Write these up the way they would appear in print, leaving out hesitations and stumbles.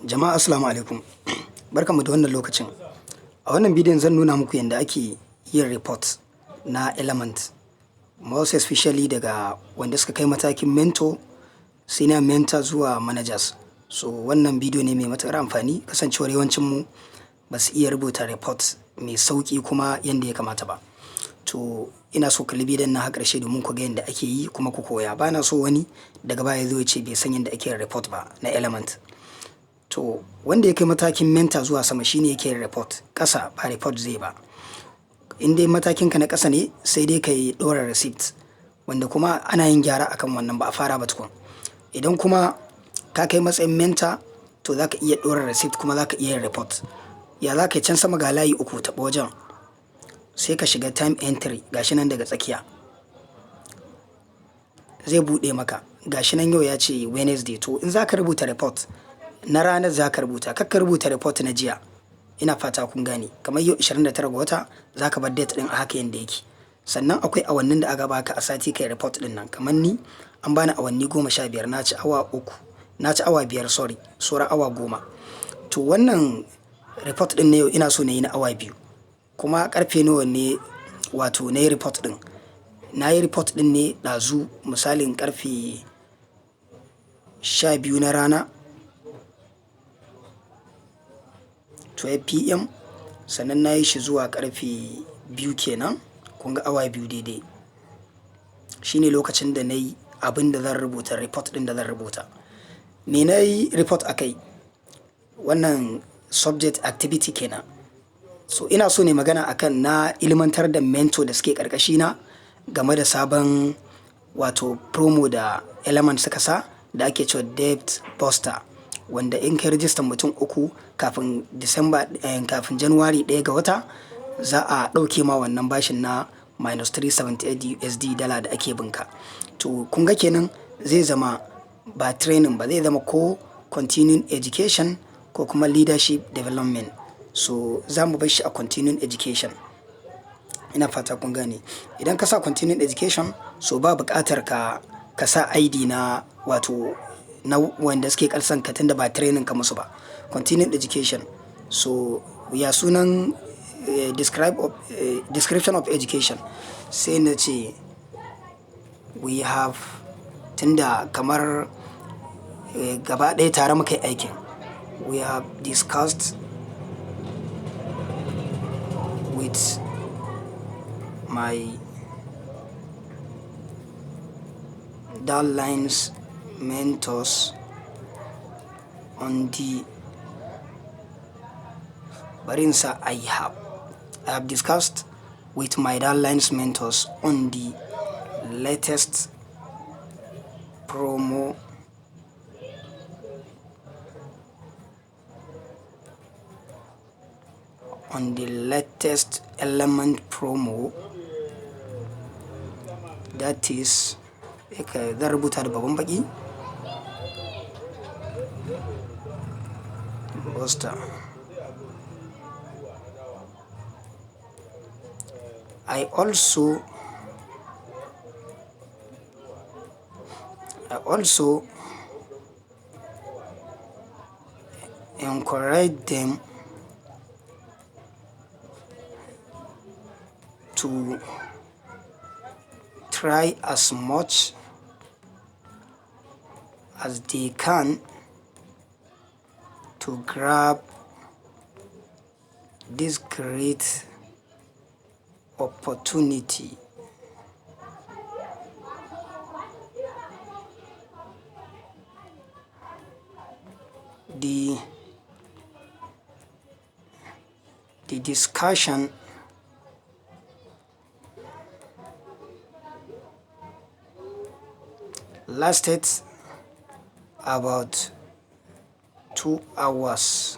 Jama'a assalamu alaikum. Barkanmu da wannan lokacin. A wannan bidiyon zan nuna muku yadda ake yin report na Elamant. Most especially daga wanda suka kai matakin mentor, senior mentor zuwa managers. So wannan bidiyo ne mai matuƙar amfani kasancewar yawancinmu ba su iya rubuta report mai sauƙi kuma yadda ya kamata ba. To ina so kalli bidiyon na har ƙarshe domin ku ga yadda ake yi kuma ku koya. Ba na so wani daga baya zo ya ce bai san yadda ake yin report ba na Elamant. To wanda ya kai matakin mentor zuwa sama shine yake yin report. Ƙasa ba report zai ba. In dai matakinka na ƙasa ne sai dai ka yi ɗora receipt, wanda kuma ana yin gyara akan wannan ba a fara ba tukun. Idan kuma ka kai matsayin mentor to za ka iya ɗora receipt kuma za ka iya yin report. Ya za ka yi can sama ga layi uku taɓa wajen sai ka shiga time entry gashi nan daga tsakiya. Zai buɗe maka gashi nan yau ya ce Wednesday. To in za ka rubuta report na ranar za ka rubuta, kar ka rubuta report na jiya. Ina fata kun gane. Kamar yau 29 ga wata za ka bar date ɗin a haka yanda yake. Sannan akwai awannin da aka baka a sati kai report ɗin nan. Kamar ni an bani awanni 15, na ci awa 3, na ci awa 5 sorry, sauran awa 10. To wannan report ɗin na yau ina so na yi na awa 2. Kuma ƙarfe nawa ne wato na yi report ɗin. Na yi report ɗin ne ɗazu misalin ƙarfe 12 na rana 12 PM, sannan na yi shi zuwa ƙarfe 2 kenan. Kun ga awa 2 daidai. Shi ne lokacin da na yi abin da zan rubuta, report ɗin da zan rubuta. Me na yi report a kai? Wannan subject activity kenan. So ina so ne magana akan na ilmantar da mentor da suke ƙarƙashina game da sabon wato promo da Elamant suka sa da ake cewa debt buster, wanda in ka rijistar mutum 3 kafin kafin January 1 ga wata za a ɗauke ma wannan bashin na minus 378 USD dala da ake binka. To kun ga kenan zai zama ba training ba, zai zama ko continuing education ko kuma leadership development. So za mu bar shi a continuing education. Ina fata kun gane. Idan ka sa continuing education so ba buƙatar ka sa ID na wato na wanda suke ƙarsan ka tunda ba training ka musu ba. Continuing education. So ya sunan description of education sai na ce we have, tunda kamar gaba ɗaya tare muka yi aikin. We have discussed with my deadlines mentors on the Barinsa I have discussed with my deadlines mentors on the latest promo Elamant promo that is zan rubuta da babban baki Buster. I also encourage them to try as much as they can to grab this great opportunity. The discussion lasted about 2 hours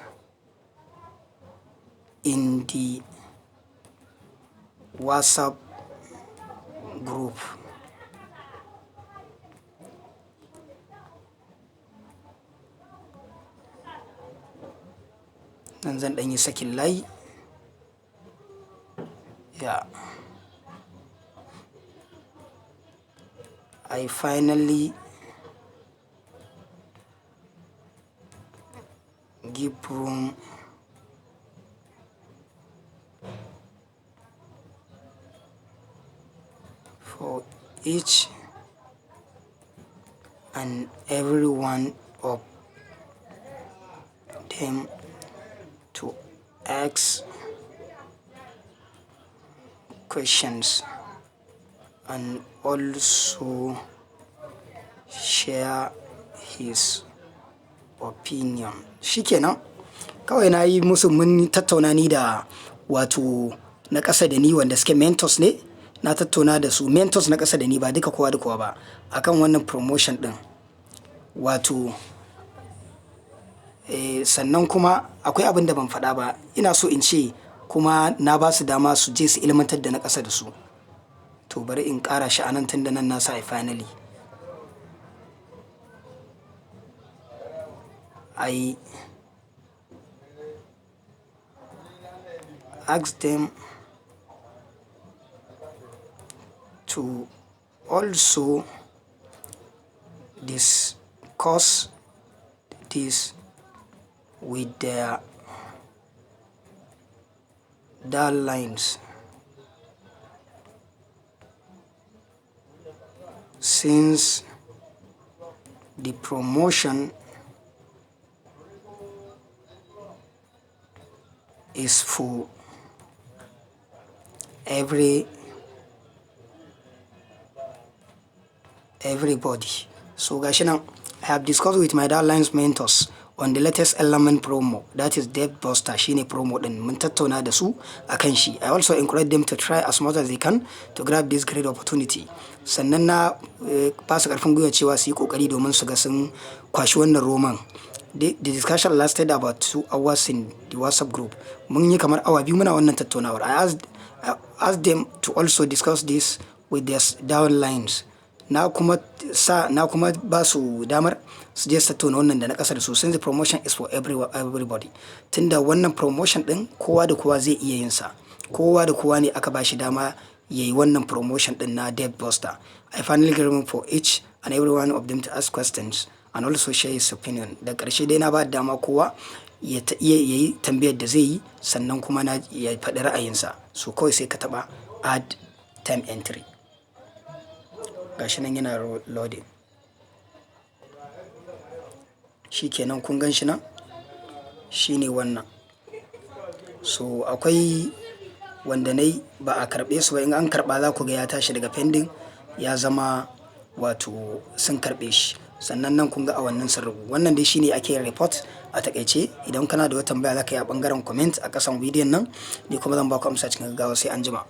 in the WhatsApp group. Nan zan ɗan yi sakin layi. Yeah. I finally give room for each and every one of them to ask questions and also share his opinion. Shikenan kawai na yi musu mun tattauna ni da wato na ƙasa da ni wanda suke mentors ne, na tattauna da su mentors na ƙasa da ni ba duka kowa da kowa ba akan wannan promotion ɗin wato sannan kuma akwai abin da ban faɗa ba, ina so in ce kuma na ba su dama su je su ilmantar da na ƙasa da su. To bari in ƙara shi a nan tun da nan na sa finally. I ask them to also discuss this with their downlines since the promotion is for everybody. So gashi nan, I have discussed with my downlines mentors on the latest Elamant promo, that is Debt Buster, shine promo din mun tattauna da su akan shi. I also encourage them to try as much as they can to grab this great opportunity. Sannan na ba su karfin gwiwa cewa su yi kokari domin su ga sun kwashi wannan roman. The discussion lasted about 2 hours in the WhatsApp group. Mun yi kamar awa 2 muna wannan tattaunawar. I asked them to also discuss this with their downlines. Na kuma ba su damar su je su tattauna wannan da na ƙasa da su, since the promotion is for everybody. Tunda wannan promotion din kowa da kowa zai iya yin sa. Kowa da kowa ne aka ba shi dama yayi wannan promotion din na Debt Buster. I finally gave room for each and every one of them to ask questions and also share his opinion. Da ƙarshe dai na ba da dama kowa ya yi tambayar da zai yi, sannan kuma ya faɗi ra'ayinsa. So kawai sai ka taɓa add time entry. Gashi nan yana loading. Shikenan kun gan shi nan? Shine wannan. So akwai wanda nayi ba a karɓe su ba, in an karɓa za ku ga ya tashi daga pending ya zama wato sun karɓe shi. Sannan nan kun ga a wannan sun rubu. Wannan dai shine ake report a takaice. Idan kana da wata tambaya za ka yi a ɓangaren comment a ƙasan bidiyon nan, ni kuma zan ba ku amsa cikin gaggawa. Sai an jima.